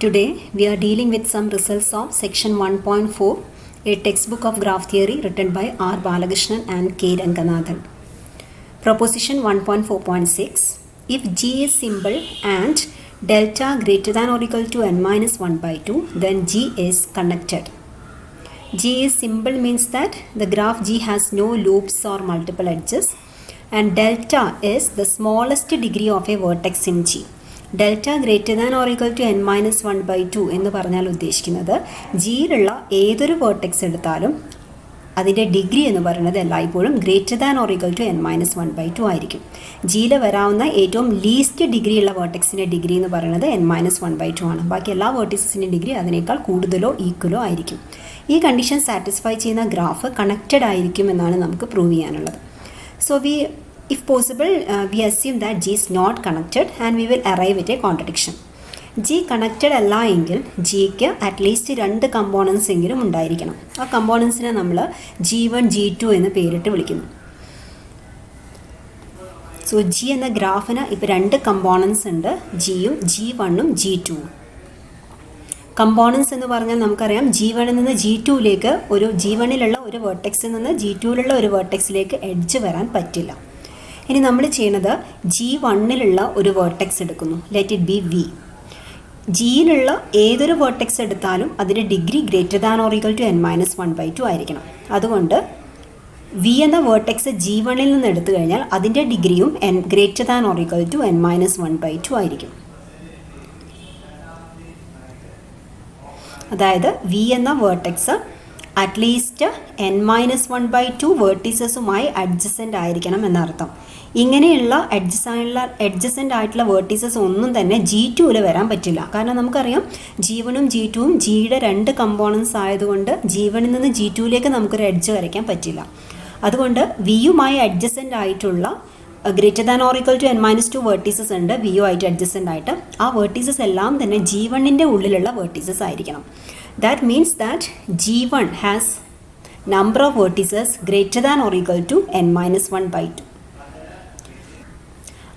Today we are dealing with some results of section 1.4, a textbook of graph theory written by R. Balakrishnan and K. Ranganathan. Proposition 1.4.6. If G is simple and delta greater than or equal to n minus 1 by 2, then G is connected. G is simple means that the graph G has no loops or multiple edges, and delta is the smallest degree of a vertex in G. Delta greater than or equal to n minus 1 by 2 എന്ന് പറഞ്ഞാൽ ഉദ്ദേശിക്കുന്നത് ജിയിലുള്ള ഏതൊരു vertex എടുത്താലും അതിൻ്റെ degree എന്ന് പറയുന്നത് എല്ലായ്പ്പോഴും greater than or equal to n minus 1 by 2 ആയിരിക്കും. ജിയിൽ വരാവുന്ന ഏറ്റവും ലീസ്റ്റ് ഡിഗ്രി ഉള്ള വേർട്ടെക്സിൻ്റെ ഡിഗ്രി എന്ന് പറയുന്നത് n മൈനസ് 1 ബൈ 2 ആണ്. ബാക്കി എല്ലാ വേർട്ടിക്സിൻ്റെ ഡിഗ്രി അതിനേക്കാൾ കൂടുതലോ ഈക്വലോ ആയിരിക്കും. ഈ കണ്ടീഷൻ സാറ്റിസ്ഫൈ ചെയ്യുന്ന ഗ്രാഫ് കണക്റ്റഡ് ആയിരിക്കും എന്നാണ് നമുക്ക് പ്രൂവ് ചെയ്യാനുള്ളത്. So if possible, we assume that G is not connected and we will arrive at a contradiction. G connected അല്ല എങ്കിൽ ജിക്ക് അറ്റ്ലീസ്റ്റ് 2 കമ്പോണൻസ് എങ്കിലും ഉണ്ടായിരിക്കണം. ആ കമ്പോണൻസിനെ നമ്മൾ G1 G2 എന്ന് പേരിട്ട് വിളിക്കുന്നു. സോ ജി എന്ന ഗ്രാഫിന് ഇപ്പോൾ 2 കമ്പോണൻസ് ഉണ്ട്, ജിയും G1ഉം G2ഉം. കമ്പോണൻസ് എന്ന് പറഞ്ഞാൽ നമുക്കറിയാം G1ൽ നിന്ന് G2യിലേക്ക് G1ലുള്ള ഒരു വേർട്ടെക്സിൽ നിന്ന് G2യിലുള്ള ഒരു വേർട്ടെക്സിലേക്ക് എഡ്ജ് വരാൻ പറ്റില്ല. ഇനി നമ്മൾ ചെയ്യുന്നത് G1ലുള്ള ഒരു വേർട്ടെക്സ് എടുക്കുന്നു, ലെറ്റ് ഇറ്റ് ബി വി. ജിയിലുള്ള ഏതൊരു വേർട്ടെക്സ് എടുത്താലും അതിൻ്റെ degree greater than or equal to n minus 1 by 2 ആയിരിക്കണം. അതുകൊണ്ട് വി എന്ന വേർട്ടെക്സ് G1ൽ നിന്ന് എടുത്തു കഴിഞ്ഞാൽ അതിൻ്റെ ഡിഗ്രിയും greater than or equal to n minus 1 by 2 ആയിരിക്കും. അതായത് വി എന്ന vertex at least n minus 1 by 2 വേർട്ടീസസുമായി അഡ്ജസൻ്റ് ആയിരിക്കണം എന്നർത്ഥം. ഇങ്ങനെയുള്ള അഡ്ജസൻ്റ് ആയിട്ടുള്ള വേർട്ടീസസ് ഒന്നും തന്നെ G2ൽ വരാൻ പറ്റില്ല. കാരണം നമുക്കറിയാം G1ഉം G2ഉം ജിയുടെ 2 കമ്പോണൻസ് ആയതുകൊണ്ട് G1ൽ നിന്ന് G2യിലേക്ക് നമുക്കൊരു എഡ്ജ് വരയ്ക്കാൻ പറ്റില്ല. അതുകൊണ്ട് വിയുമായി അഡ്ജസൻ്റ് ആയിട്ടുള്ള greater than or equal to n minus 2 vertices ഉണ്ട് വിയു ആയിട്ട് അഡ്ജസൻ്റ് ആയിട്ട്. ആ വേർട്ടീസസ് എല്ലാം തന്നെ G1ൻ്റെ ഉള്ളിലുള്ള വേർട്ടീസസ് ആയിരിക്കണം. That means that G1 has number of vertices greater than or equal to n minus 1 by 2.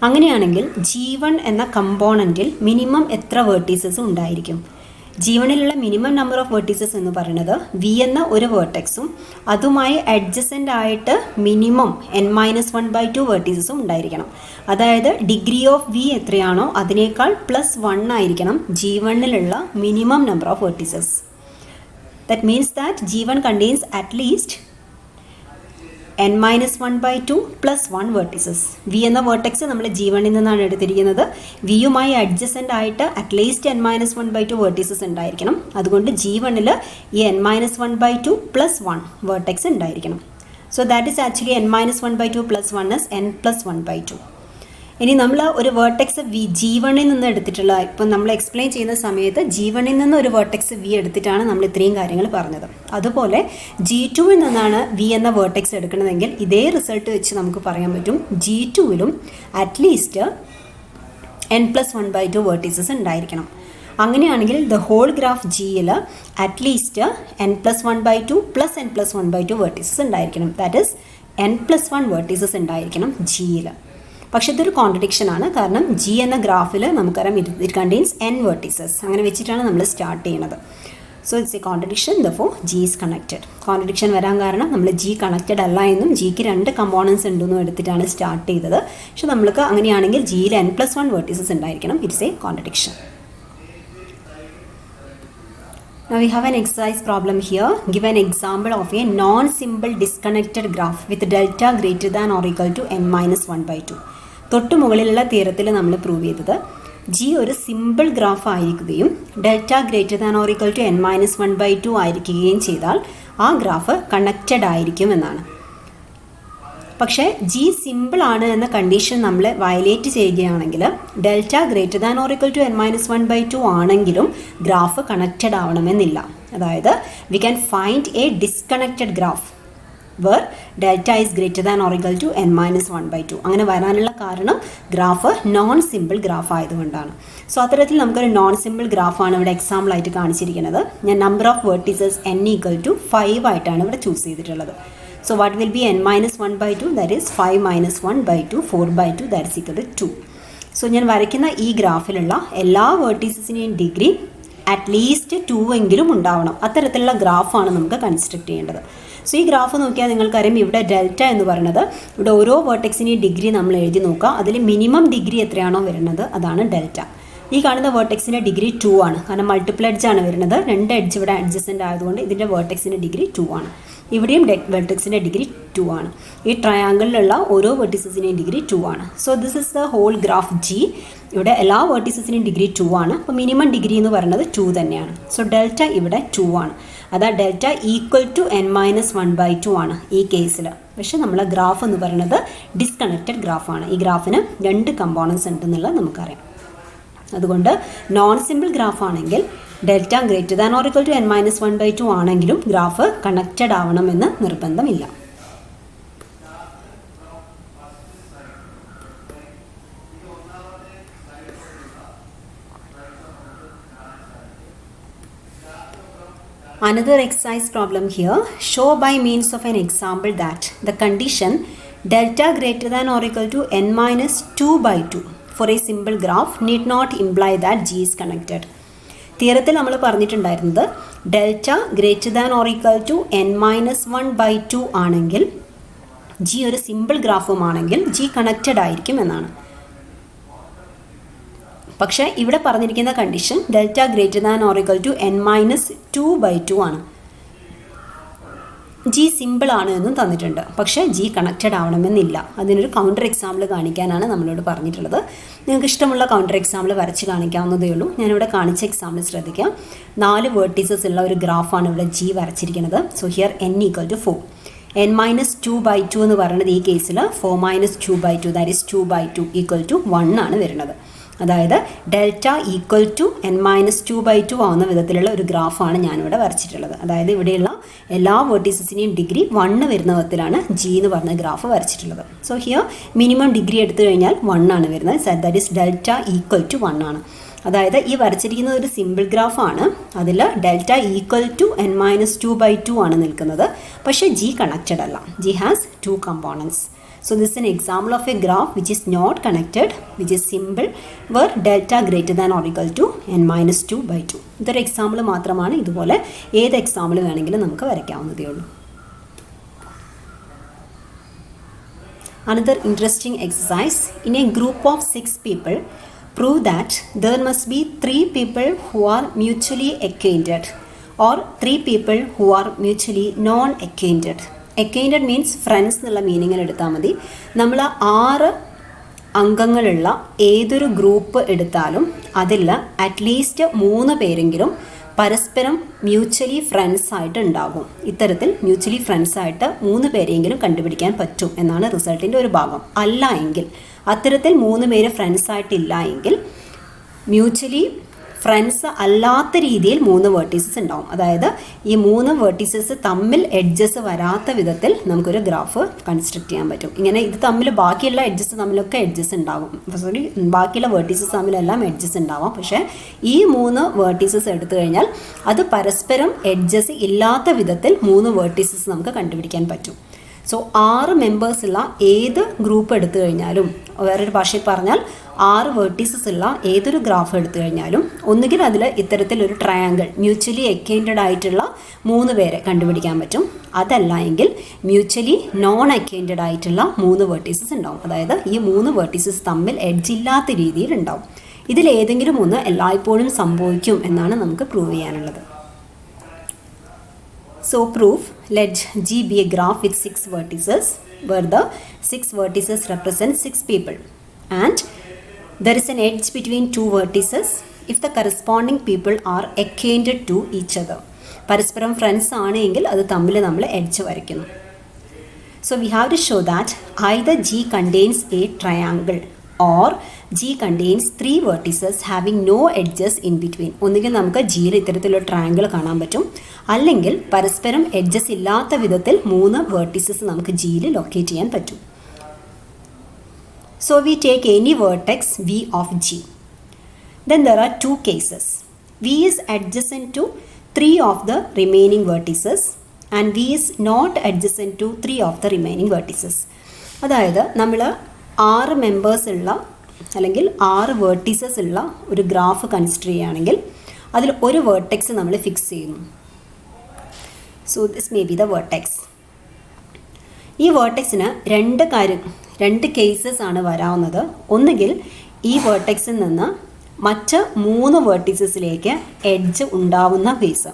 അങ്ങനെയാണെങ്കിൽ G1 എന്ന കമ്പോണൻറ്റിൽ മിനിമം എത്ര വേർട്ടീസസ് ഉണ്ടായിരിക്കും? G1ലുള്ള മിനിമം നമ്പർ ഓഫ് വേർട്ടീസസ് എന്ന് പറയുന്നത് വി എന്ന ഒരു വേർട്ടെക്സും അതുമായി അഡ്ജസൻ്റ് ആയിട്ട് മിനിമം n മൈനസ് 1 ബൈ 2 വേർട്ടീസസും ഉണ്ടായിരിക്കണം. അതായത് ഡിഗ്രി ഓഫ് വി എത്രയാണോ അതിനേക്കാൾ +1 ആയിരിക്കണം G1ലുള്ള minimum number of vertices. That means that G1 contains at least n minus 1 by 2 plus 1 vertices. V എന്ന വേർട്ടെക്സ് നമ്മൾ G1ൽ നിന്നാണ് എടുത്തിരിക്കുന്നത്. വിയുമായി അഡ്ജസൻ്റ് ആയിട്ട് at least n minus 1 by 2 vertices ഉണ്ടായിരിക്കണം. അതുകൊണ്ട് G1ൽ ഈ n minus 1 by 2 plus 1 vertex ഉണ്ടായിരിക്കണം. So that is actually n minus 1 by 2 plus 1 is n plus 1 by 2. ഇനി നമ്മൾ ഒരു വേർട്ടെക്സ് G1ൽ നിന്ന് എടുത്തിട്ടുള്ള ഇപ്പം നമ്മൾ എക്സ്പ്ലെയിൻ ചെയ്യുന്ന സമയത്ത് G1ൽ നിന്ന് ഒരു വേർട്ടെക്സ് വി എടുത്തിട്ടാണ് നമ്മൾ ഇത്രയും കാര്യങ്ങൾ പറഞ്ഞത്. അതുപോലെ G2ൽ നിന്നാണ് വി എന്ന വേർട്ടെക്സ് എടുക്കുന്നതെങ്കിൽ ഇതേ റിസൾട്ട് വെച്ച് നമുക്ക് പറയാൻ പറ്റും G2ലും at least n plus 1 by 2 vertices ഉണ്ടായിരിക്കണം. അങ്ങനെയാണെങ്കിൽ ദ ഹോൾ ഗ്രാഫ് ജിയിൽ at least n plus 1 by 2 plus n plus 1 by 2 vertices ഉണ്ടായിരിക്കണം. That is n plus 1 vertices ഉണ്ടായിരിക്കണം ജിയിൽ. പക്ഷേ ഇതൊരു കോൺട്രഡിക്ഷൻ ആണ്. കാരണം ജി എന്ന ഗ്രാഫിൽ നമുക്കറിയാം ഇറ്റ് കണ്ടെയ്ൻസ് n വേർട്ടീസസ്. അങ്ങനെ വെച്ചിട്ടാണ് നമ്മൾ സ്റ്റാർട്ട് ചെയ്യുന്നത്. So it's A contradiction, therefore G is connected. Contradiction വരാൻ കാരണം നമ്മൾ ജി കണക്റ്റഡ് അല്ല എന്നും ജിക്ക് 2 കമ്പോണൻസ് ഉണ്ടെന്നും എടുത്തിട്ടാണ് സ്റ്റാർട്ട് ചെയ്തത്. പക്ഷെ നമ്മൾക്ക് അങ്ങനെയാണെങ്കിൽ ജിയിൽ n പ്ലസ് 1 വേർട്ടീസസ് ഉണ്ടായിരിക്കണം. It's A contradiction. Now we have an exercise problem here. Give an example of a non-symbol disconnected graph with delta greater than or equal to n minus 1 by 2. തൊട്ട് മുകളിലുള്ള തിയറത്തിൽ നമ്മൾ prove ചെയ്തത് G ഒരു simple graph ആയിരിക്കുകയും delta greater than or equal to n minus 1 by 2 ആയിരിക്കുകയും ചെയ്താൽ ആ graph connected ആയിരിക്കും എന്നാണ്. പക്ഷേ ജി സിമ്പിൾ ആണ് എന്ന കണ്ടീഷൻ നമ്മൾ വയലേറ്റ് ചെയ്യുകയാണെങ്കിൽ delta greater than or equal to n minus 1 by 2 ആണെങ്കിലും ഗ്രാഫ് കണക്റ്റഡ് ആവണമെന്നില്ല. അതായത് we can find a disconnected graph where delta is greater than or equal to n minus 1 by 2. അങ്ങനെ വരാനുള്ള കാരണം ഗ്രാഫ് നോൺ സിമ്പിൾ ഗ്രാഫ് ആയതുകൊണ്ടാണ്. So അത്തരത്തിൽ നമുക്കൊരു non simple ഗ്രാഫാണ് ഇവിടെ എക്സാമ്പിൾ ആയിട്ട് കാണിച്ചിരിക്കുന്നത്. ഞാൻ number of vertices n equal to 5 ആയിട്ടാണ് ഇവിടെ ചൂസ് ചെയ്തിട്ടുള്ളത്. So what will be n minus 1 by 2, that is 5 minus 1 by 2, 4 by 2, that is equal to 2. So ഞാൻ വരയ്ക്കുന്ന ഈ ഗ്രാഫിലുള്ള എല്ലാ വേർട്ടീസസിൻ്റെയും ഡിഗ്രി അറ്റ്ലീസ്റ്റ് 2 എങ്കിലും ഉണ്ടാവണം. അത്തരത്തിലുള്ള ഗ്രാഫാണ് നമുക്ക് കൺസ്ട്രക്ട് ചെയ്യേണ്ടത്. സോ ഈ ഗ്രാഫ് നോക്കിയാൽ നിങ്ങൾക്കറിയാം ഇവിടെ ഡെൽറ്റ എന്ന് പറയുന്നത് ഇവിടെ ഓരോ വേർട്ടെക്സിൻ്റെയും ഡിഗ്രി നമ്മൾ എഴുതി നോക്കുക. അതിൽ മിനിമം ഡിഗ്രി എത്രയാണോ വരുന്നത് അതാണ് ഡെൽറ്റ. ഈ കാണുന്ന വേർട്ടെക്സിൻ്റെ ഡിഗ്രി 2 ആണ്, കാരണം മൾട്ടിപ്പിൾ എഡ്ജ് ആണ് വരുന്നത്. 2 എഡ്ജ് ഇവിടെ അഡ്ജസൻ്റ് ആയതുകൊണ്ട് ഇതിൻ്റെ വേർട്ടെക്സിൻ്റെ ഡിഗ്രി 2 ആണ്. ഇവിടെയും വേർട്ടെക്സിൻ്റെ ഡിഗ്രി 2 ആണ്. ഈ ട്രയാങ്കിളിലുള്ള ഓരോ വേർട്ടിസസിൻ്റെയും ഡിഗ്രി 2 ആണ്. So this is the whole graph G. ഇവിടെ എല്ലാ വേർട്ടിസസിൻ്റെയും ഡിഗ്രി 2 ആണ്. അപ്പോൾ മിനിമം ഡിഗ്രി എന്ന് പറയുന്നത് 2 തന്നെയാണ്. സോ ഡെൽറ്റ ഇവിടെ 2 ആണ്. അതാ ഡെൽറ്റ ഈക്വൽ ടു n-1/2 ആണ് ഈ കേസിൽ. പക്ഷേ നമ്മളെ ഗ്രാഫ് എന്ന് പറയുന്നത് ഡിസ്കണക്റ്റഡ് ഗ്രാഫാണ്. ഈ ഗ്രാഫിന് 2 കമ്പോണൻസ് ഉണ്ടെന്നുള്ളത് നമുക്കറിയാം. അതുകൊണ്ട് നോൺ സിമ്പിൾ ഗ്രാഫ് ആണെങ്കിൽ delta greater than or equal to n-1/2 ആണെങ്കിലും ഗ്രാഫ് കണക്റ്റഡ് ആവണമെന്ന് നിർബന്ധമില്ല. Another exercise problem here. Show by means of an example that the condition delta greater than or equal to n-2/2 for a simple graph need not imply that G is connected. തിയറത്തിൽ നമ്മൾ പറഞ്ഞിട്ടുണ്ടായിരുന്നത് delta greater than or equal to n-1/2 ആണെങ്കിൽ G ഒരു simple ഗ്രാഫുമാണെങ്കിൽ G connected ആയിരിക്കും എന്നാണ്. പക്ഷേ ഇവിടെ പറഞ്ഞിരിക്കുന്ന condition delta greater than or equal to n-2/2 ആണ്. ജി സിമ്പിൾ ആണ് എന്നും തന്നിട്ടുണ്ട്. പക്ഷേ ജി കണക്റ്റഡ് ആവണമെന്നില്ല. അതിനൊരു കൗണ്ടർ എക്സാമ്പിൾ കാണിക്കാനാണ് നമ്മളോട് പറഞ്ഞിട്ടുള്ളത്. നിങ്ങൾക്ക് ഇഷ്ടമുള്ള കൗണ്ടർ എക്സാമ്പിൾ വരച്ച് കാണിക്കാവുന്നതേ ഉള്ളൂ. ഞാനിവിടെ കാണിച്ച എക്സാമ്പിൾ ശ്രദ്ധിക്കാം. 4 വേർട്ടീസസ് ഉള്ള ഒരു ഗ്രാഫാണ് ഇവിടെ ജി വരച്ചിരിക്കുന്നത്. So here n equal to 4. n-2/2 എന്ന് പറയുന്നത് ഈ കേസിൽ 4-2/2 ദാറ്റ് ഈസ് 2/2 ഈക്വൽ ടു 1 ആണ് വരുന്നത്. അതായത് ഡെൽറ്റ ഈക്വൽ ടു n-2/2 ആവുന്ന വിധത്തിലുള്ള ഒരു ഗ്രാഫാണ് ഞാനിവിടെ വരച്ചിട്ടുള്ളത്. അതായത് ഇവിടെയുള്ള എല്ലാ വേർട്ടീസസിൻ്റെയും ഡിഗ്രി 1 വരുന്ന വിധത്തിലാണ് ജി എന്ന് പറഞ്ഞ ഗ്രാഫ് വരച്ചിട്ടുള്ളത്. സോ ഹിയർ മിനിമം ഡിഗ്രി എടുത്തു കഴിഞ്ഞാൽ 1 ആണ് വരുന്നത്. That is delta equal to 1 ആണ്. അതായത് ഈ വരച്ചിരിക്കുന്നത് ഒരു സിമ്പിൾ ഗ്രാഫാണ്. അതിൽ ഡെൽറ്റ ഈക്വൽ ടു n-2/2 ആണ് നിൽക്കുന്നത്. പക്ഷേ ജി കണക്റ്റഡ് അല്ല. G has 2 components. So this is an example of a graph which is not connected, which is simple, where delta greater than or equal to n-2/2. ഇതൊരു example മാത്രമാണ്. ഇതുപോലെ ഏത് example വേണമെങ്കിലും നമുക്ക് വരയ്ക്കാവുന്നതേ ഉള്ളൂ. Another interesting exercise. In a group of 6 people, prove that there must be 3 people who are mutually acquainted or 3 people who are mutually non-acquainted. Acquainted means friends എന്നുള്ള മീനിങ്ങിൽ എടുത്താൽ മതി. നമ്മൾ 6 അംഗങ്ങളുള്ള ഏതൊരു ഗ്രൂപ്പ് എടുത്താലും അതിൽ അറ്റ്ലീസ്റ്റ് 3 പേരെങ്കിലും പരസ്പരം മ്യൂച്വലി ഫ്രണ്ട്സ് ആയിട്ട് ഉണ്ടാകും. ഇത്തരത്തിൽ മ്യൂച്വലി ഫ്രണ്ട്സ് ആയിട്ട് 3 പേരെങ്കിലും കണ്ടുപിടിക്കാൻ പറ്റും എന്നാണ് റിസൾട്ടിൻ്റെ ഒരു ഭാഗം. അല്ല എങ്കിൽ അത്തരത്തിൽ 3 പേര് ഫ്രണ്ട്സ് ആയിട്ടില്ല എങ്കിൽ മ്യൂച്വലി ഫ്രണ്ട്സ് അല്ലാത്ത രീതിയിൽ 3 വേർട്ടീസസ് ഉണ്ടാവും. അതായത് ഈ 3 വേർട്ടീസസ് തമ്മിൽ എഡ്ജസ് വരാത്ത വിധത്തിൽ നമുക്കൊരു ഗ്രാഫ് കൺസ്ട്രക്ട് ചെയ്യാൻ പറ്റും. ഇങ്ങനെ ഇത് തമ്മിൽ ബാക്കിയുള്ള എഡ്ജസ് തമ്മിലൊക്കെ എഡ്ജസ് ഉണ്ടാകും. ബാക്കിയുള്ള വേർട്ടീസസ് തമ്മിലെല്ലാം എഡ്ജസ് ഉണ്ടാവാം. പക്ഷേ ഈ 3 വേർട്ടീസസ് എടുത്തു കഴിഞ്ഞാൽ അത് പരസ്പരം എഡ്ജസ് ഇല്ലാത്ത വിധത്തിൽ 3 വേർട്ടീസസ് നമുക്ക് കണ്ടുപിടിക്കാൻ പറ്റും. സോ 6 മെമ്പേഴ്സുള്ള ഏത് ഗ്രൂപ്പ് എടുത്തു കഴിഞ്ഞാലും, വേറൊരു ഭാഷയിൽ പറഞ്ഞാൽ 6 വേർട്ടീസസ് ഉള്ള ഏതൊരു ഗ്രാഫ് എടുത്തു കഴിഞ്ഞാലും ഒന്നുകിൽ അതിൽ ഇത്തരത്തിലൊരു ട്രയാങ്കിൾ മ്യൂച്വലി അക്വൈൻറ്റഡ് ആയിട്ടുള്ള 3 പേരെ കണ്ടുപിടിക്കാൻ പറ്റും. അതല്ല എങ്കിൽ മ്യൂച്വലി നോൺ അക്വൈൻറ്റഡ് ആയിട്ടുള്ള 3 വേർട്ടീസസ് ഉണ്ടാവും. അതായത് ഈ 3 വേർട്ടീസസ് തമ്മിൽ എഡ്ജ് ഇല്ലാത്ത രീതിയിൽ ഉണ്ടാവും. ഇതിലേതെങ്കിലും ഒന്ന് എല്ലായ്പ്പോഴും സംഭവിക്കും എന്നാണ് നമുക്ക് പ്രൂവ് ചെയ്യാനുള്ളത്. So proof, let G be a graph with 6 vertices where the 6 vertices represent 6 people and there is an edge between 2 vertices if the corresponding people are acquainted to each other. പരസ്പരം friends ആണെങ്കിൽ അത് തമ്മിൽ നമ്മൾ edge വരയ്ക്കുന്നു. So we have to show that either G contains a triangle or G contains 3 vertices having no edges in between. ഒന്നുകിൽ നമുക്ക് ജിയിൽ ഇത്തരത്തിലുള്ള ട്രയാങ്കിൾ കാണാൻ പറ്റും, അല്ലെങ്കിൽ പരസ്പരം എഡ്ജസ് ഇല്ലാത്ത വിധത്തിൽ 3 വേർട്ടിസസ് നമുക്ക് ജിയിൽ ലൊക്കേറ്റ് ചെയ്യാൻ പറ്റും. So we take any vertex V of G. Then there are 2 cases. V is adjacent to 3 of the remaining vertices and V is not adjacent to 3 of the remaining vertices. അതായത് നമ്മൾ 6 members ഉള്ള അല്ലെങ്കിൽ 6 vertices ഉള്ള ഒരു graph consider ചെയ്യുകയാണെങ്കിൽ അതിൽ ഒരു vertex നമ്മൾ ഫിക്സ് ചെയ്യുന്നു. So this may be the vertex. ഈ വേർട്ടെക്സിന് രണ്ട് കേസസ് ആണ് വരാവുന്നത്. ഒന്നുകിൽ ഈ വേർട്ടെക്സിൽ നിന്ന് മറ്റ് 3 വേർട്ടീസസിലേക്ക് എഡ്ജ് ഉണ്ടാവുന്ന കേസ്.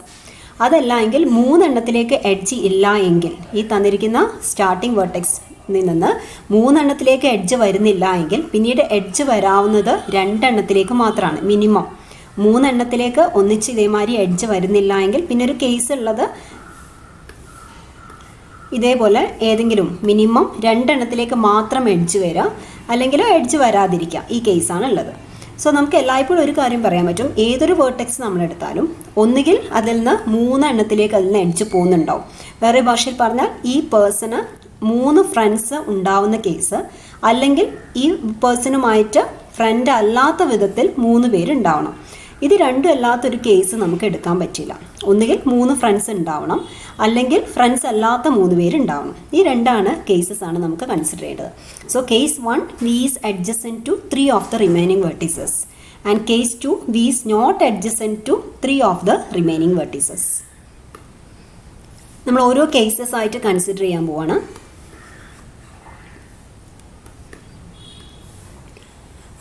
അതല്ല എങ്കിൽ 3 എണ്ണത്തിലേക്ക് എഡ്ജ് ഇല്ല എങ്കിൽ, ഈ തന്നിരിക്കുന്ന സ്റ്റാർട്ടിംഗ് വേർട്ടെക്സിൽ നിന്ന് 3 എണ്ണത്തിലേക്ക് എഡ്ജ് വരുന്നില്ല എങ്കിൽ പിന്നീട് എഡ്ജ് വരാവുന്നത് 2 എണ്ണത്തിലേക്ക് മാത്രമാണ്. മിനിമം 3 എണ്ണത്തിലേക്ക് ഒന്നിച്ച് ഇതേമാതിരി എഡ്ജ് വരുന്നില്ല എങ്കിൽ പിന്നെ ഒരു കേസ് ഉള്ളത് ഇതേപോലെ ഏതെങ്കിലും മിനിമം 2 എണ്ണത്തിലേക്ക് മാത്രം എഡ്ജ് വരാം, അല്ലെങ്കിൽ എഡ്ജ് വരാതിരിക്കാം. ഈ കേസാണ് ഉള്ളത്. സോ നമുക്ക് എല്ലായ്പ്പോഴും ഒരു കാര്യം പറയാൻ പറ്റും, ഏതൊരു വേർട്ടെക്സ് നമ്മളെടുത്താലും ഒന്നുകിൽ അതിൽ നിന്ന് 3 എണ്ണത്തിലേക്ക് അതിൽ നിന്ന് എഡ്ജ് പോകുന്നുണ്ടാവും. വേറെ ഭാഷയിൽ പറഞ്ഞാൽ ഈ പേഴ്സണ് 3 ഫ്രണ്ട്സ് ഉണ്ടാവുന്ന കേസ്, അല്ലെങ്കിൽ ഈ പേഴ്സണുമായിട്ട് ഫ്രണ്ട് അല്ലാത്ത വിധത്തിൽ 3 പേരുണ്ടാവണം. ഇത് രണ്ടും അല്ലാത്തൊരു കേസ് നമുക്ക് എടുക്കാൻ പറ്റില്ല. ഒന്നുകിൽ 3 ഫ്രണ്ട്സ് ഉണ്ടാവണം, അല്ലെങ്കിൽ ഫ്രണ്ട്സ് അല്ലാത്ത 3 പേരുണ്ടാവണം. ഈ 2 കേസസ് ആണ് നമുക്ക് കൺസിഡർ ചെയ്യേണ്ടത്. So case 1, V is adjacent to 3 of the remaining vertices, and case 2, V is not adjacent to 3 of the remaining vertices. നമ്മൾ ഓരോ കേസസ് ആയിട്ട് കൺസിഡർ ചെയ്യാൻ പോവാണ്.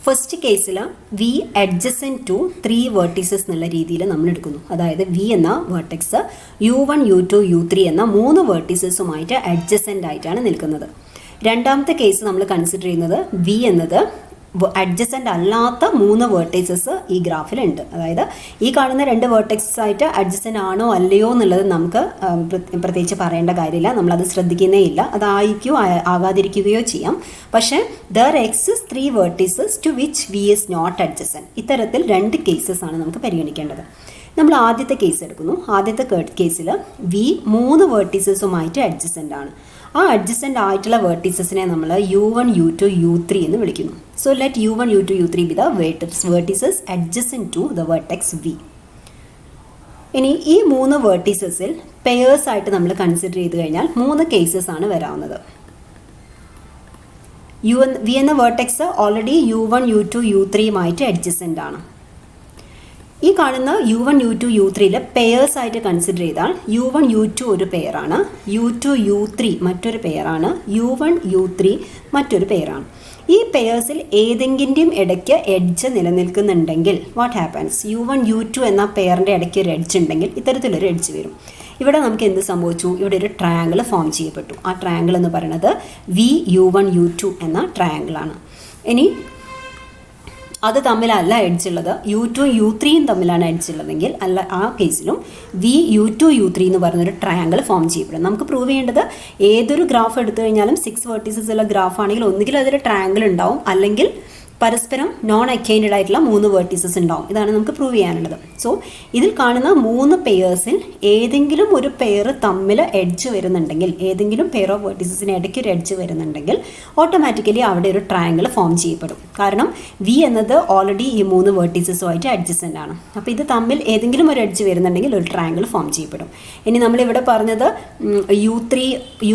ഫസ്റ്റ് കേസിൽ വി അഡ്ജസൻറ്റ് ടു 3 വേർട്ടീസസ് എന്നുള്ള രീതിയിൽ നമ്മൾ എടുക്കുന്നു. അതായത് വി എന്ന വേർട്ടെക്സ് U1, U2, U3 എന്ന 3 വേർട്ടീസസുമായിട്ട് അഡ്ജസൻ്റ് ആയിട്ടാണ് നിൽക്കുന്നത്. രണ്ടാമത്തെ കേസ് നമ്മൾ കൺസിഡർ ചെയ്യുന്നത് വി എന്നത് അഡ്ജസൻ്റ് അല്ലാത്ത 3 വേർട്ടീസസ് ഈ ഗ്രാഫിലുണ്ട്. അതായത് ഈ കാണുന്ന 2 വേർട്ടെക്സസ് ആയിട്ട് അഡ്ജസൻ്റ് ആണോ അല്ലയോ എന്നുള്ളത് നമുക്ക് പ്രത്യേകിച്ച് പറയേണ്ട കാര്യമില്ല, നമ്മളത് ശ്രദ്ധിക്കുന്നേ ഇല്ല. അതായിരിക്കുകയോ ആകാതിരിക്കുകയോ ചെയ്യാം. പക്ഷേ there exist 3 vertices to which V is not adjacent. ഇത്തരത്തിൽ 2 കേസസ് ആണ് നമുക്ക് പരിഗണിക്കേണ്ടത്. നമ്മൾ ആദ്യത്തെ കേസ് എടുക്കുന്നു. ആദ്യത്തെ കേസിൽ വി 3 വേർട്ടീസസുമായിട്ട് അഡ്ജസൻ്റ് ആണ്. ആ അഡ്ജസൻ്റ് ആയിട്ടുള്ള വേർട്ടീസസിനെ നമ്മൾ U1, U2, U3 എന്ന് വിളിക്കുന്നു. So let U1, U2, U3 be the vertices adjacent to the vertex V. ഇനി ഈ 3 വേർട്ടീസസിൽ പെയേഴ്സ് ആയിട്ട് നമ്മൾ കൺസിഡർ ചെയ്ത് കഴിഞ്ഞാൽ 3 കേസസ് ആണ് വരാവുന്നത്. വി എന്ന വേർട്ടെക്സ് ഓൾറെഡി U1, U2, U3യുമായിട്ട് അഡ്ജസൻ്റ് ആണ്. ഈ കാണുന്ന U1, U2, U3 പെയേഴ്സ് ആയിട്ട് കൺസിഡർ ചെയ്താൽ U1, U2 ഒരു പെയറാണ്, U2, U3 മറ്റൊരു പെയറാണ്, U1, U3 മറ്റൊരു പെയറാണ്. ഈ പെയേഴ്സിൽ ഏതെങ്കിലും ഇടയ്ക്ക് edge നിലനിൽക്കുന്നുണ്ടെങ്കിൽ what happens? U1, U2 എന്ന പെയറിൻ്റെ ഇടയ്ക്ക് ഒരു എഡ്ജ് ഉണ്ടെങ്കിൽ ഇത്തരത്തിലൊരു എഡ്ജ് വരും. ഇവിടെ നമുക്ക് എന്ത് സംഭവിച്ചു? ഇവിടെ ഒരു ട്രയാങ്കിൾ ഫോം ചെയ്യപ്പെട്ടു. ആ ട്രയാങ്കിൾ എന്ന് പറയുന്നത് VU1, U2 എന്ന ട്രയാങ്കിളാണ്. ഇനി അത് തമ്മിലല്ല എഡ്ജ് ഉള്ളത്, U2, U3യും തമ്മിലാണ് എഡ്ജ് ഉള്ളതെങ്കിൽ അല്ല, ആ കേസിലും VU2, U3 എന്ന് പറയുന്നൊരു ട്രയാങ്കിൾ ഫോം ചെയ്യപ്പെടും. നമുക്ക് പ്രൂവ് ചെയ്യേണ്ടത് ഏതൊരു ഗ്രാഫ് എടുത്തു കഴിഞ്ഞാലും 6 വേർട്ടീസസ് ഉള്ള ഗ്രാഫ് ആണെങ്കിൽ ഒന്നുകിൽ അതൊരു ട്രയാങ്കിൾ ഉണ്ടാവും, അല്ലെങ്കിൽ പരസ്പരം നോൺ അക്കൈൻഡ് ആയിട്ടുള്ള 3 വേർട്ടീസസ് ഉണ്ടാവും. ഇതാണ് നമുക്ക് പ്രൂവ് ചെയ്യാനുള്ളത്. സോ ഇതിൽ കാണുന്ന 3 പെയേഴ്സിൽ ഏതെങ്കിലും ഒരു പെയർ തമ്മിൽ എഡ്ജ് വരുന്നുണ്ടെങ്കിൽ, ഏതെങ്കിലും പെയർ ഓഫ് വേർട്ടീസസിന് ഇടയ്ക്ക് ഒരു എഡ്ജ് വരുന്നുണ്ടെങ്കിൽ ഓട്ടോമാറ്റിക്കലി അവിടെ ഒരു ട്രയാങ്കിൾ ഫോം ചെയ്യപ്പെടും. കാരണം വി എന്നത് ഓൾറെഡി ഈ 3 വേർട്ടീസസുമായിട്ട് അഡ്ജസൻ്റ് ആണ്. അപ്പോൾ ഇത് തമ്മിൽ ഏതെങ്കിലും ഒരു എഡ്ജ് വരുന്നുണ്ടെങ്കിൽ ഒരു ട്രയാങ്കിൾ ഫോം ചെയ്യപ്പെടും. ഇനി നമ്മളിവിടെ പറഞ്ഞത്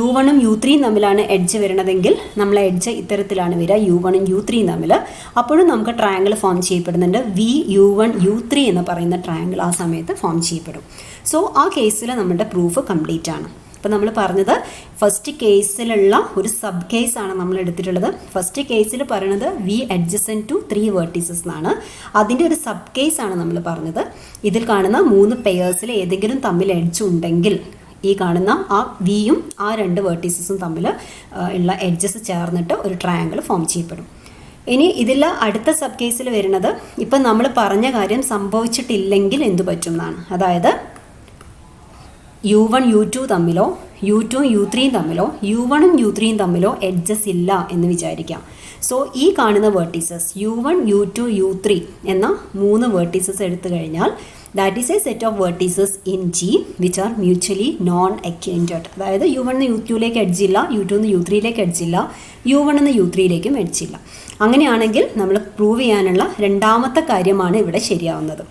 U1ഉം U3യും തമ്മിലാണ് എഡ്ജ് വരുന്നതെങ്കിൽ നമ്മളെ എഡ്ജ് ഇത്തരത്തിലാണ് വരിക, U1ഉം U3യും തമ്മിൽ. അപ്പോഴും നമുക്ക് ട്രയാങ്കിൾ ഫോം ചെയ്യപ്പെടുന്നുണ്ട്. VU1, U3 എന്ന് പറയുന്ന ട്രയാങ്കിൾ ആ സമയത്ത് ഫോം ചെയ്യപ്പെടും. സോ ആ കേസിൽ നമ്മുടെ പ്രൂഫ് കംപ്ലീറ്റ് ആണ്. അപ്പോൾ നമ്മൾ പറഞ്ഞത് ഫസ്റ്റ് കേസിലുള്ള ഒരു സബ് കേസാണ് നമ്മൾ എടുത്തിട്ടുള്ളത്. ഫസ്റ്റ് കേസിൽ പറയുന്നത് വി അഡ്ജസൻറ്റ് ടു 3 വേർട്ടീസസ് എന്നാണ്. അതിൻ്റെ ഒരു സബ് കേസാണ് നമ്മൾ പറഞ്ഞത്. ഇതിൽ കാണുന്ന 3 പെയേഴ്സിൽ ഏതെങ്കിലും തമ്മിൽ എഡ്ജ് ഉണ്ടെങ്കിൽ ഈ കാണുന്ന ആ വിയും ആ 2 വേർട്ടീസസും തമ്മിൽ ഉള്ള എഡ്ജസ് ചേർന്നിട്ട് ഒരു ട്രയാങ്കിൾ ഫോം ചെയ്യപ്പെടും. ഇനി ഇതിൽ അടുത്ത സബ് കേസിൽ വരുന്നത് ഇപ്പം നമ്മൾ പറഞ്ഞ കാര്യം സംഭവിച്ചിട്ടില്ലെങ്കിൽ എന്തു പറ്റും എന്നാണ്. അതായത് U1, U2 തമ്മിലോ U2ഉം U3യും തമ്മിലോ U1ഉം U3യും തമ്മിലോ എഡ്ജസ് ഇല്ല എന്ന് വിചാരിക്കാം. സോ ഈ കാണുന്ന വേർട്ടീസസ് U1, U2, U3 എന്ന 3 വേർട്ടീസസ് എടുത്തു കഴിഞ്ഞാൽ that is a set of vertices in G which are mutually non acquainted. അതായത് U1 U2യിലേക്ക് എഡ്ജില്ല, U2 U3യിലേക്ക് എഡ്ജില്ല, U1 U3യിലേക്കും എഡ്ജില്ല. അങ്ങനെയാണെങ്കിൽ നമ്മൾ പ്രൂവ് ചെയ്യാനുള്ള രണ്ടാമത്തെ കാര്യമാണ് ഇവിടെ ശരിയാവുന്നത്.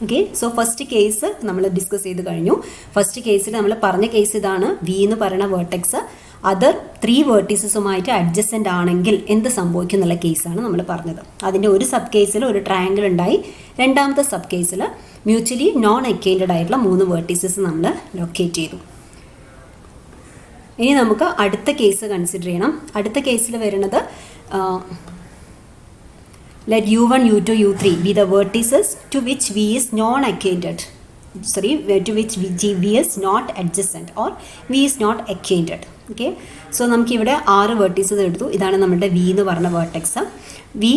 ഓക്കെ, സോ ഫസ്റ്റ് കേസ് നമ്മൾ ഡിസ്കസ് ചെയ്ത് കഴിഞ്ഞു. ഫസ്റ്റ് കേസിൽ നമ്മൾ പറഞ്ഞ കേസ് ഇതാണ്, വി എന്ന് പറയുന്ന വേർട്ടെക്സ് അതർ 3 വേർട്ടീസസുമായിട്ട് അഡ്ജസ്റ്റൻ്റ് ആണെങ്കിൽ എന്ത് സംഭവിക്കും എന്നുള്ള കേസാണ് നമ്മൾ പറഞ്ഞത്. അതിൻ്റെ ഒരു സബ് കേസിൽ ഒരു ട്രയാങ്കിൾ ഉണ്ടായി, രണ്ടാമത്തെ സബ് കേസിൽ മ്യൂച്വലി നോൺ അക്കൈൻറ്റഡ് ആയിട്ടുള്ള 3 വേർട്ടീസസ് നമ്മൾ ലൊക്കേറ്റ് ചെയ്തു. ഇനി നമുക്ക് അടുത്ത കേസ് കൺസിഡർ ചെയ്യണം. അടുത്ത കേസിൽ വരുന്നത് let u1, u2, u3 be the vertices to which v is non-acquainted. To which v is not adjacent or v is not acquainted. Okay. So നമുക്ക് ഇവിടെ 6 വേർട്ടീസസ് എടുത്തു. ഇതാണ് നമ്മുടെ v എന്ന് പറഞ്ഞ വേർട്ടെക്സ്. v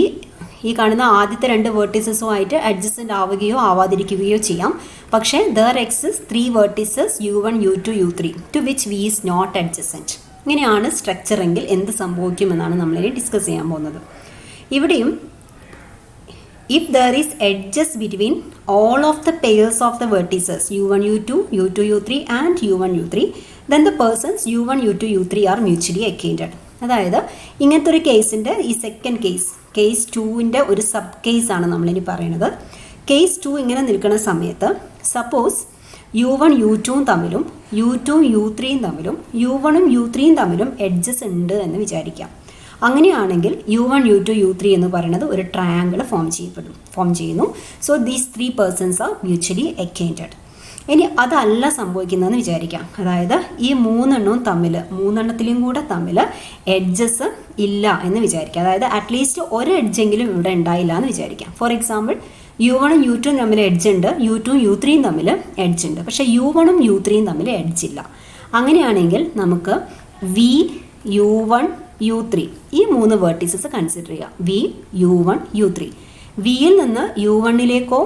ഈ കാണുന്ന ആദ്യത്തെ 2 വേർട്ടീസസുമായിട്ട് അഡ്ജസ്റ്റൻ്റ് ആവുകയോ ആവാതിരിക്കുകയോ ചെയ്യാം. പക്ഷേ there exists 3 vertices u1, u2, u3 to which v is not adjacent. ഇങ്ങനെയാണ് സ്ട്രക്ചർ എങ്കിൽ എന്ത് സംഭവിക്കുമെന്നാണ് നമ്മളിനി ഡിസ്കസ് ചെയ്യാൻ പോകുന്നത്. ഇവിടെയും if there is edges between all of the pairs of the vertices u1, u2, u2, u3 and u1, u3, then the persons u1, u2, u3 are mutually acquainted. അതായത് ഇങ്ങനത്തെ ഒരു കേസിൻ്റെ ഈ സെക്കൻഡ് കേസ് 2ൻ്റെ ഒരു sub കേസാണ് നമ്മളിനി പറയുന്നത്. Case 2 ഇങ്ങനെ നിൽക്കുന്ന സമയത്ത് സപ്പോസ് u1, u2 തമ്മിലും u2, u3 തമ്മിലും u1ഉം u3 തമ്മിലും എഡ്ജസ് ഉണ്ട് എന്ന് വിചാരിക്കാം. അങ്ങനെയാണെങ്കിൽ u1, u2, u3 എന്ന് പറയുന്നത് ഒരു ട്രയാങ്കിൾ ഫോം ചെയ്യുന്നു. So these 3 persons are mutually acquainted. ഇനി അതല്ല സംഭവിക്കുന്നതെന്ന് വിചാരിക്കാം. അതായത് ഈ മൂന്നെണ്ണത്തിലും കൂടെ തമ്മിൽ എഡ്ജസ് ഇല്ല എന്ന് വിചാരിക്കാം. അതായത് അറ്റ്ലീസ്റ്റ് ഒരു എഡ്ജെങ്കിലും ഇവിടെ ഉണ്ടായില്ല എന്ന് വിചാരിക്കാം. ഫോർ എക്സാമ്പിൾ u1ഉം u2ഉം തമ്മിൽ എഡ്ജ് ഉണ്ട്, u2ഉം u3യും തമ്മിൽ എഡ്ജ് ഉണ്ട്, പക്ഷേ u1ഉം u3യും തമ്മിൽ എഡ്ജ് ഇല്ല. അങ്ങനെയാണെങ്കിൽ നമുക്ക് v, u1, u3 ഈ 3 വേർട്ടീസസ് കൺസിഡർ ചെയ്യുക. v, u1, u3. വിയിൽ നിന്ന് u1ലേക്കോ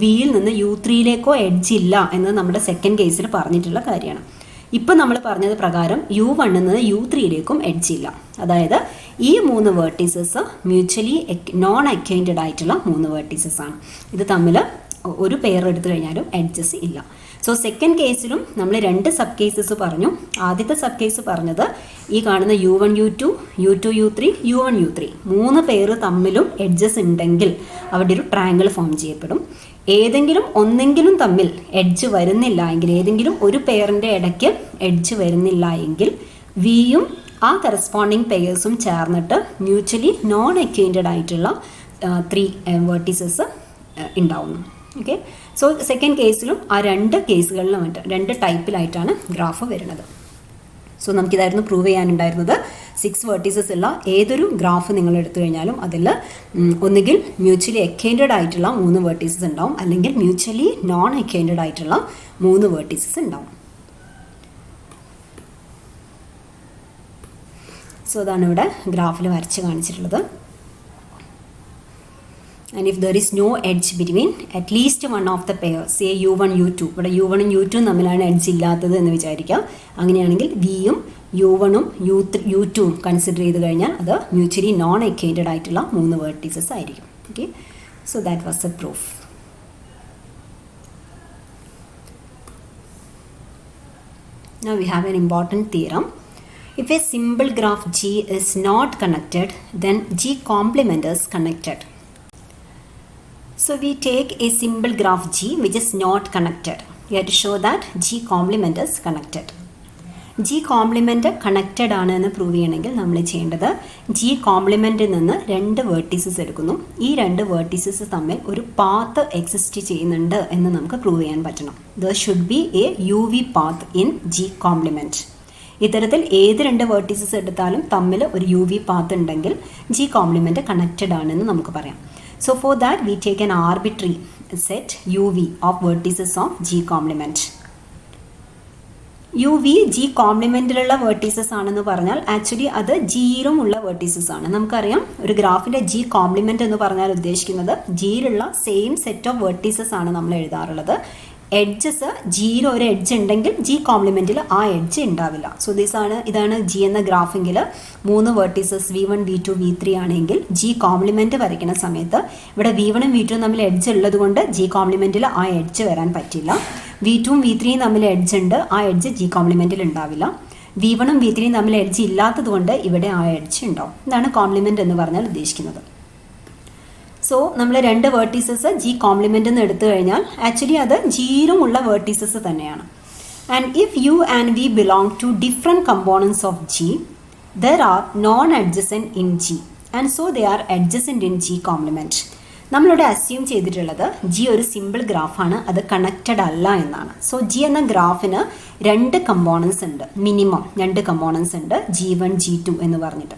വിയിൽ നിന്ന് u3യിലേക്കോ എഡ്ജ് ഇല്ല എന്ന് നമ്മുടെ സെക്കൻഡ് കേസിൽ പറഞ്ഞിട്ടുള്ള കാര്യമാണ്. ഇപ്പം നമ്മൾ പറഞ്ഞത് പ്രകാരം u1 നിന്ന് u3യിലേക്കും എഡ്ജ് ഇല്ല. അതായത് ഈ 3 വേർട്ടീസസ് മ്യൂച്വലി നോൺ അക്വൈൻറ്റഡ് ആയിട്ടുള്ള 3 വേർട്ടീസസ് ആണ്. ഇത് തമ്മിൽ ഒരു പെയർ എടുത്തു കഴിഞ്ഞാലും എഡ്ജസ് ഇല്ല. സോ സെക്കൻഡ് കേസിലും നമ്മൾ 2 സബ് കേസസ് പറഞ്ഞു. ആദ്യത്തെ സബ് കേസ് പറഞ്ഞത് ഈ കാണുന്ന u1, u2, u2, u3, u1, u3 3 പേര് തമ്മിലും എഡ്ജസ് ഉണ്ടെങ്കിൽ അവിടെ ഒരു ട്രയാങ്കിൾ ഫോം ചെയ്യപ്പെടും. ഏതെങ്കിലും ഒന്നെങ്കിലും തമ്മിൽ എഡ്ജ് വരുന്നില്ല എങ്കിൽ, ഏതെങ്കിലും ഒരു പെയറിൻ്റെ ഇടയ്ക്ക് എഡ്ജ് വരുന്നില്ല എങ്കിൽ വിയും ആ കറസ്പോണ്ടിങ് പെയേഴ്സും ചേർന്നിട്ട് മ്യൂച്വലി നോൺ അക്വൈൻറ്റഡ് ആയിട്ടുള്ള 3 വേർട്ടീസസ് ഉണ്ടാവുന്നു. ഓക്കെ. സോ സെക്കൻഡ് കേസിലും ആ 2 കേസുകളിലും 2 ടൈപ്പിലായിട്ടാണ് ഗ്രാഫ് വരുന്നത്. സോ നമുക്കിതായിരുന്നു പ്രൂവ് ചെയ്യാനുണ്ടായിരുന്നത്. 6 വേർട്ടീസസ് ഉള്ള ഏതൊരു ഗ്രാഫ് നിങ്ങൾ എടുത്തു കഴിഞ്ഞാലും അതിൽ ഒന്നുകിൽ മ്യൂച്വലി അക്വൈൻറ്റഡ് ആയിട്ടുള്ള 3 വേർട്ടീസസ് ഉണ്ടാവും, അല്ലെങ്കിൽ മ്യൂച്വലി നോൺ അക്വൈൻറ്റഡ് ആയിട്ടുള്ള 3 വേർട്ടീസസ് ഉണ്ടാവും. സോ അതാണ് ഇവിടെ ഗ്രാഫിൽ വരച്ച് കാണിച്ചിട്ടുള്ളത്. And if there is no edge between at least one of the pair, say u1, u2, ഇവിടെ u1ഉം u2ഉം തമ്മിലാണ് എഡ്ജ് ഇല്ലാത്തത് എന്ന് വിചാരിക്കാം. അങ്ങനെയാണെങ്കിൽ വിയും u1ഉം u2ഉം കൺസിഡർ ചെയ്ത് കഴിഞ്ഞാൽ അത് മ്യൂച്വലി നോൺ അക്വൈൻറ്റഡ് ആയിട്ടുള്ള 3 വേർട്ടീസസ് ആയിരിക്കും. Okay. So that was A proof. Now we have an important theorem. If a simple graph G is not connected, then G complement is connected. So we take a simple graph G which is not connected. We have to show that G complement is connected. G complement connected ആണ് എന്ന് prove ചെയ്യണമെങ്കിൽ നമ്മൾ ചെയ്യേണ്ടത് G complementൽ നിന്ന് 2 vertices എടുക്കുന്നു. ഈ 2 vertices തമ്മിൽ ഒരു പാത്ത് എക്സിസ്റ്റ് ചെയ്യുന്നുണ്ട് എന്ന് നമുക്ക് പ്രൂവ് ചെയ്യാൻ പറ്റണം. There should be a UV path in G complement. ഇത്തരത്തിൽ ഏത് 2 വേർട്ടീസസ് എടുത്താലും തമ്മിൽ ഒരു UV പാത്ത് ഉണ്ടെങ്കിൽ G complement കണക്റ്റഡ് ആണെന്ന് നമുക്ക് പറയാം. So for that we take an arbitrary set UV of vertices of G complement. UV G complementലുള്ള vertices ആണെന്ന് പറഞ്ഞാൽ ആക്ച്വലി അത് ജിയിലും ഉള്ള vertices ആണ്. നമുക്കറിയാം ഒരു ഗ്രാഫിൻ്റെ G complement എന്ന് പറഞ്ഞാൽ ഉദ്ദേശിക്കുന്നത് ജിയിലുള്ള സെയിം സെറ്റ് ഓഫ് vertices ആണ് നമ്മൾ എഴുതാറുള്ളത്. എഡ്ജസ് ജിയിൽ ഒരു എഡ്ജ് ഉണ്ടെങ്കിൽ G കോംപ്ലിമെൻറ്റിൽ ആ എഡ്ജ് ഉണ്ടാവില്ല. സോ ഇതാണ് G എന്ന ഗ്രാഫെങ്കിൽ 3 വേർട്ടീസസ് v1, v2, v3 ആണെങ്കിൽ G കോംപ്ലിമെൻറ്റ് വരയ്ക്കുന്ന സമയത്ത് ഇവിടെ v1ഉം v2ഉം തമ്മിൽ എഡ്ജ് ഉള്ളത് കൊണ്ട് G കോംപ്ലിമെൻറ്റിൽ ആ എഡ്ജ് വരാൻ പറ്റില്ല. v2ഉം v3യും തമ്മിൽ എഡ്ജ് ഉണ്ട്, ആ എഡ്ജ് G കോംപ്ലിമെൻറ്റിൽ ഉണ്ടാവില്ല. v1ഉം v3യും തമ്മിൽ എഡ്ജ് ഇല്ലാത്തത് കൊണ്ട് ഇവിടെ ആ എഡ്ജ് ഉണ്ടാവും. ഇതാണ് കോംപ്ലിമെൻറ്റ് എന്ന് പറഞ്ഞാൽ ഉദ്ദേശിക്കുന്നത്. സോ നമ്മൾ 2 വേർട്ടീസസ് G കോംപ്ലിമെൻ്റ് എന്ന് എടുത്തു കഴിഞ്ഞാൽ ആക്ച്വലി അത് ജിയിലും ഉള്ള വേർട്ടീസസ് തന്നെയാണ്. And if U and V belong to different components of G, there are non-adjacent in G, and so they are adjacent in G complement. നമ്മളിവിടെ അസ്യൂം ചെയ്തിട്ടുള്ളത് G ഒരു simple ഗ്രാഫാണ്, അത് കണക്റ്റഡ് അല്ല എന്നാണ്. സോ ജി എന്ന ഗ്രാഫിന് രണ്ട് components ഉണ്ട്, minimum രണ്ട് കമ്പോണൻസ് ഉണ്ട്, G1 G2 എന്ന് പറഞ്ഞിട്ട്.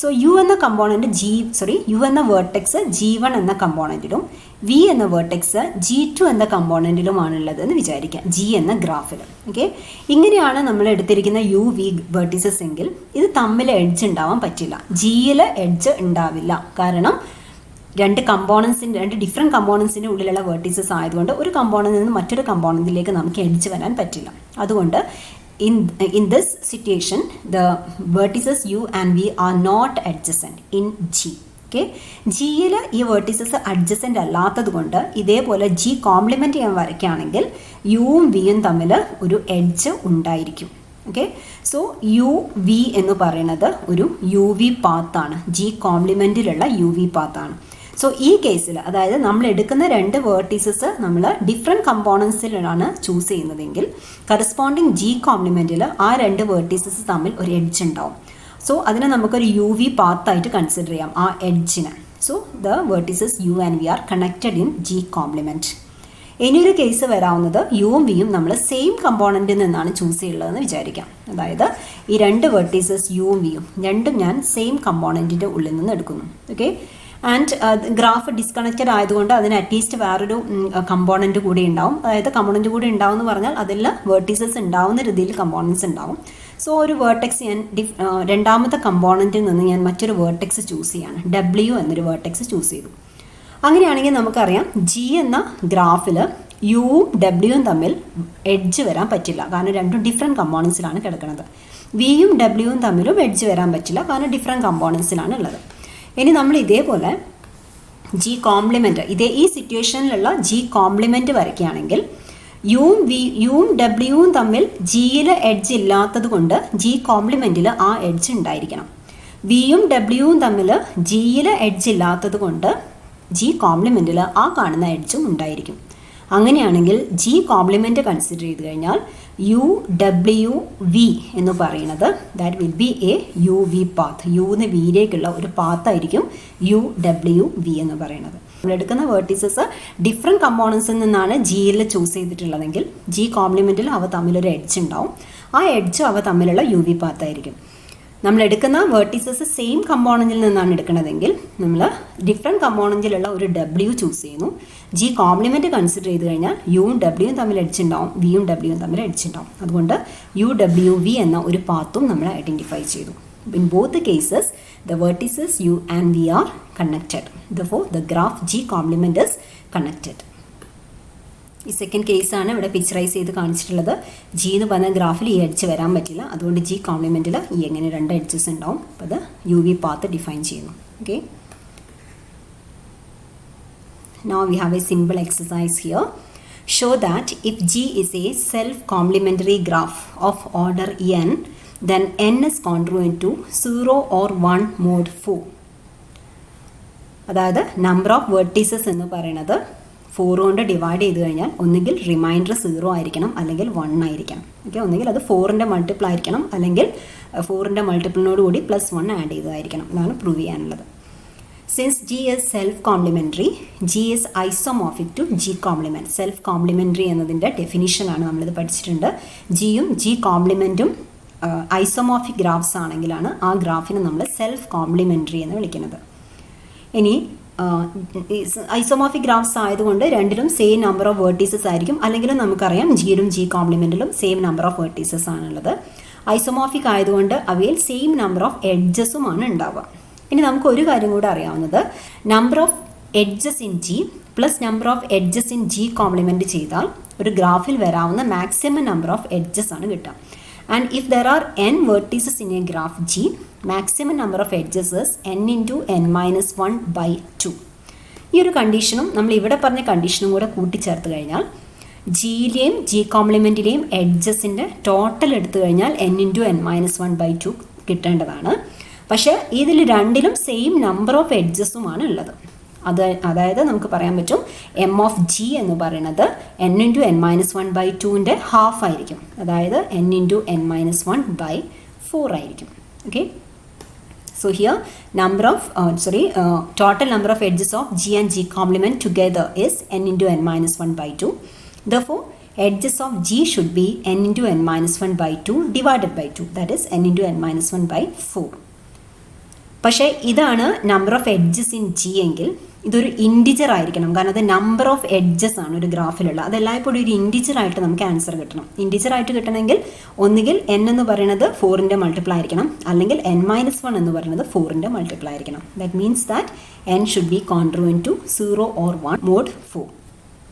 സോ യു എന്ന കമ്പോണൻറ്റ് യു എന്ന വേർട്ടെക്സ് G1 എന്ന കമ്പോണൻറ്റിലും വി എന്ന വേർട്ടെക്സ് G2 എന്ന കമ്പോണൻറ്റിലുമാണുള്ളത് എന്ന് വിചാരിക്കാം, ജി എന്ന ഗ്രാഫിൽ. ഓക്കെ, ഇങ്ങനെയാണ് നമ്മൾ എടുത്തിരിക്കുന്ന യു വി വേർട്ടീസസ് എങ്കിൽ ഇത് തമ്മിൽ എഡ്ജ് ഉണ്ടാവാൻ പറ്റില്ല. ജിയിൽ എഡ്ജ് ഉണ്ടാവില്ല, കാരണം രണ്ട് ഡിഫറെൻറ്റ് കമ്പോണൻസിൻ്റെ ഉള്ളിലുള്ള വേർട്ടീസസ് ആയതുകൊണ്ട് ഒരു കമ്പോണൻറ്റിൽ നിന്ന് മറ്റൊരു കമ്പോണൻറ്റിലേക്ക് നമുക്ക് എഡ്ജ് വരാൻ പറ്റില്ല. അതുകൊണ്ട് in this situation the vertices U and V are not adjacent in G. Okay, ജിയിൽ ഈ വേർട്ടീസസ് അഡ്ജസൻ്റ് അല്ലാത്തത് കൊണ്ട് ഇതേപോലെ ജി കോംപ്ലിമെൻറ്റ് ചെയ്യാൻ വരയ്ക്കുകയാണെങ്കിൽ യുവും വിയും തമ്മിൽ ഒരു എഡ്ജ് ഉണ്ടായിരിക്കും. ഓക്കെ, സോ യു വി എന്ന് പറയുന്നത് ഒരു യു വി പാത്താണ്, ജി കോംപ്ലിമെൻറ്റിലുള്ള യു വി പാത്താണ്. സോ ഈ കേസിൽ, അതായത് നമ്മൾ എടുക്കുന്ന രണ്ട് വേർട്ടീസസ് നമ്മൾ ഡിഫറെൻറ്റ് കമ്പോണൻസിലാണ് ചൂസ് ചെയ്യുന്നതെങ്കിൽ കറസ്പോണ്ടിങ് ജി കോംപ്ലിമെൻറ്റിൽ ആ രണ്ട് വേർട്ടീസസ് തമ്മിൽ ഒരു എഡ്ജ് ഉണ്ടാവും. സോ അതിനെ നമുക്കൊരു യു വി പാത്തായിട്ട് കൺസിഡർ ചെയ്യാം, ആ എഡ്ജിന്. So the vertices U and V are connected in G complement. ഇനിയൊരു കേസ് വരാവുന്നത് യുവും വിയും നമ്മൾ സെയിം കമ്പോണൻറ്റിൽ നിന്നാണ് ചൂസ് ചെയ്യുന്നതെന്ന് വിചാരിക്കാം. അതായത് ഈ രണ്ട് വേർട്ടീസസ് യുവും വിയും രണ്ടും ഞാൻ സെയിം കമ്പോണൻറ്റിൻ്റെ ഉള്ളിൽ നിന്ന് എടുക്കുന്നു. ഓക്കെ, ആൻഡ് ഗ്രാഫ് ഡിസ്കണക്റ്റഡ് ആയതുകൊണ്ട് അതിന് അറ്റ്ലീസ്റ്റ് വേറൊരു കമ്പോണൻറ്റ് കൂടി ഉണ്ടാവും. അതായത് കമ്പോണൻറ്റ് കൂടി ഉണ്ടാവും എന്ന് പറഞ്ഞാൽ അതിൽ വേർട്ടീസസ് ഉണ്ടാവുന്ന രീതിയിൽ കമ്പോണൻസ് ഉണ്ടാവും. സോ ഒരു വേർട്ടെക്സ് ഞാൻ രണ്ടാമത്തെ കമ്പോണൻറ്റിൽ നിന്ന് ഞാൻ മറ്റൊരു വേർട്ടെക്സ് ചൂസ് ചെയ്യാണ്, ഡബ്ല്യു എന്നൊരു വേർട്ടെക്സ് ചൂസ് ചെയ്തു. അങ്ങനെയാണെങ്കിൽ നമുക്കറിയാം ജി എന്ന ഗ്രാഫിൽ യുവും ഡബ്ല്യുവും തമ്മിൽ എഡ്ജ് വരാൻ പറ്റില്ല, കാരണം രണ്ടും ഡിഫറെൻറ്റ് കമ്പോണൻസിലാണ് കിടക്കുന്നത്. വിയും ഡബ്ല്യുവും തമ്മിലും എഡ്ജ് വരാൻ പറ്റില്ല, കാരണം ഡിഫറെൻറ്റ് കമ്പോണൻസിലാണ് ഉള്ളത്. ഇനി നമ്മൾ ഇതേപോലെ ജി കോംപ്ലിമെൻറ്റ്, ഈ സിറ്റുവേഷനിലുള്ള ജി കോംപ്ലിമെൻറ്റ് വരയ്ക്കുകയാണെങ്കിൽ യുവും ഡബ്ല്യുവും തമ്മിൽ ജിയിൽ എഡ്ജ് ഇല്ലാത്തത് കൊണ്ട് ജി കോംപ്ലിമെൻറ്റിൽ ആ എഡ്ജ് ഉണ്ടായിരിക്കണം. വിയും ഡബ്ല്യുവും തമ്മിൽ ജിയിൽ എഡ്ജ് ഇല്ലാത്തത് കൊണ്ട് ജി കോംപ്ലിമെൻറ്റിൽ ആ കാണുന്ന എഡ്ജും ഉണ്ടായിരിക്കും. അങ്ങനെയാണെങ്കിൽ ജി കോംപ്ലിമെൻറ്റ് കൺസിഡർ ചെയ്ത് കഴിഞ്ഞാൽ യു ഡബ്ല്യു വി എന്ന് പറയുന്നത് that will be a U V path. യുന്ന് വിയിലേക്കുള്ള ഒരു പാത്തായിരിക്കും യു ഡബ്ല്യു വി എന്ന് പറയുന്നത്. നമ്മൾ എടുക്കുന്ന വേർട്ടീസസ് ഡിഫറെൻറ്റ് കമ്പോണൻസിൽ നിന്നാണ് ജിയിൽ ചൂസ് ചെയ്തിട്ടുള്ളതെങ്കിൽ ജി കോംപ്ലിമെൻറ്റിൽ അവ തമ്മിലൊരു എഡ്ജ് ഉണ്ടാവും. ആ എഡ്ജ് അവ തമ്മിലുള്ള യു വി പാത്തായിരിക്കും. നമ്മൾ എടുക്കുന്ന വേർട്ടീസസ് സെയിം കമ്പോണൻറ്റിൽ നിന്നാണ് എടുക്കുന്നതെങ്കിൽ നമ്മൾ ഡിഫറെൻറ്റ് കമ്പോണൻറ്റിലുള്ള ഒരു ഡബ്ല്യു ചൂസ് ചെയ്യുന്നു. ജി കോംപ്ലിമെൻറ്റ് കൺസിഡർ ചെയ്ത് കഴിഞ്ഞാൽ യുവും ഡബ്ല്യുവും തമ്മിൽ എഡ്ജ് ഉണ്ടാവും, വിയും ഡബ്ല്യുവും തമ്മിൽ എഡ്ജ് ഉണ്ടാവും. അതുകൊണ്ട് യു ഡബ്ല്യു വി എന്ന ഒരു പാത്തും നമ്മൾ ഐഡൻറ്റിഫൈ ചെയ്തു. In both the cases, the vertices U and V are connected. Therefore, the graph G complement is connected. ഈ സെക്കൻഡ് കേസാണ് ഇവിടെ പിക്ചറൈസ് ചെയ്ത് കാണിച്ചിട്ടുള്ളത്. ജി എന്ന് പറഞ്ഞ ഗ്രാഫിൽ ഈ എഡ്ജ് വരാൻ പറ്റില്ല, അതുകൊണ്ട് ജി കോംപ്ലിമെൻറ്റിൽ ഈ എങ്ങനെ രണ്ട് എഡ്ജസ് ഉണ്ടാവും. അപ്പോൾ അത് യു വി പാത്ത് ഡിഫൈൻ ചെയ്യുന്നു. Okay, now we have a simple exercise here. Show that if G is a self-complementary graph of order n, then n is congruent to 0 or 1 mod 4. അതായത് number of vertices എന്ന് പറയുന്നത് 4 കൊണ്ട് divide ചെയ്ത് കഴിഞ്ഞാൽ ഒന്നുകിൽ reminder 0 ആയിരിക്കണം, അല്ലെങ്കിൽ 1 ആയിരിക്കണം. ഓക്കെ, ഒന്നുകിൽ അത് 4ൻ്റെ മൾട്ടിപ്പിൾ ആയിരിക്കണം, അല്ലെങ്കിൽ 4ൻ്റെ മൾട്ടിപ്പിളിനോട് കൂടി +1 ആഡ് ചെയ്തതായിരിക്കണം. ഇതാണ് പ്രൂവ് ചെയ്യാനുള്ളത്. Since G is self-complementary, G is isomorphic to G complement. Self-complementary എന്നതിൻ്റെ ഡെഫിനിഷനാണ് നമ്മളിത് പഠിച്ചിട്ടുണ്ട്. ജിയും ജി കോംപ്ലിമെൻറ്റും ഐസോമോർഫിക് ഗ്രാഫ്സ് ആണെങ്കിലാണ് ആ ഗ്രാഫിനെ നമ്മൾ സെൽഫ് കോംപ്ലിമെൻ്ററി എന്ന് വിളിക്കുന്നത്. ഇനി ഐസോമോർഫിക് ഗ്രാഫ്സ് ആയതുകൊണ്ട് രണ്ടിലും സെയിം നമ്പർ ഓഫ് വേർട്ടീസസ് ആയിരിക്കും, അല്ലെങ്കിലും നമുക്കറിയാം ജിയിലും ജി കോംപ്ലിമെൻറ്റിലും സെയിം നമ്പർ ഓഫ് വേർട്ടീസസ് ആണുള്ളത്. ഐസോമോർഫിക് ആയതുകൊണ്ട് അവയിൽ സെയിം നമ്പർ ഓഫ് എഡ്ജസുമാണ് ഉണ്ടാവുക. ഇനി നമുക്ക് ഒരു കാര്യം കൂടെ അറിയാവുന്നത്, number of edges in G plus number of edges in G compliment ചെയ്താൽ ഒരു ഗ്രാഫിൽ വരാവുന്ന മാക്സിമം നമ്പർ ഓഫ് എഡ്ജസ് ആണ് കിട്ടുക. And if there are n vertices in a graph G, maximum number of edges is n into n minus 1 by 2. ഈ ഒരു കണ്ടീഷനും നമ്മൾ ഇവിടെ പറഞ്ഞ കണ്ടീഷനും കൂടെ കൂട്ടിച്ചേർത്ത് കഴിഞ്ഞാൽ ജിയിലെയും ജി കോംപ്ലിമെൻറ്റിലെയും എഡ്ജസിൻ്റെ ടോട്ടൽ എടുത്തു കഴിഞ്ഞാൽ n into n minus 1 by 2 കിട്ടേണ്ടതാണ്. പക്ഷേ ഇതിൽ രണ്ടിലും സെയിം നമ്പർ ഓഫ് എഡ്ജസുമാണ് ഉള്ളത്. അതായത് നമുക്ക് പറയാൻ പറ്റും എം ഓഫ് ജി എന്ന് പറയുന്നത് എൻ ഇൻറ്റു എൻ മൈനസ് 1/2ൻ്റെ ഹാഫ് ആയിരിക്കും. അതായത് എൻ ഇൻറ്റു എൻ മൈനസ് 1/4 ആയിരിക്കും. Okay. So here total number of edges of G and G complement together is n into n minus 1/2. Therefore, edges of G should be n into n minus 1/2 divided by 2. That is n into n minus 1/4. പക്ഷേ ഇതാണ് number of edges in G എങ്കിൽ ഇതൊരു integer ആയിരിക്കണം. കാരണം അത് number of edges ആണ് ഒരു ഗ്രാഫിലുള്ള. അതെല്ലായ്പ്പോഴും ഒരു ഇൻറ്റിജർ ആയിട്ട് നമുക്ക് ആൻസർ കിട്ടണം. ഇൻറ്റിജർ ആയിട്ട് കിട്ടണമെങ്കിൽ ഒന്നുകിൽ n എന്ന് പറയുന്നത് 4ൻ്റെ മൾട്ടിപ്ലൈ ആയിരിക്കണം, അല്ലെങ്കിൽ n-1 എന്ന് പറയുന്നത് 4ൻ്റെ മൾട്ടിപ്ലൈ ആയിരിക്കണം. That means that n should be congruent to 0 or 1 mod 4.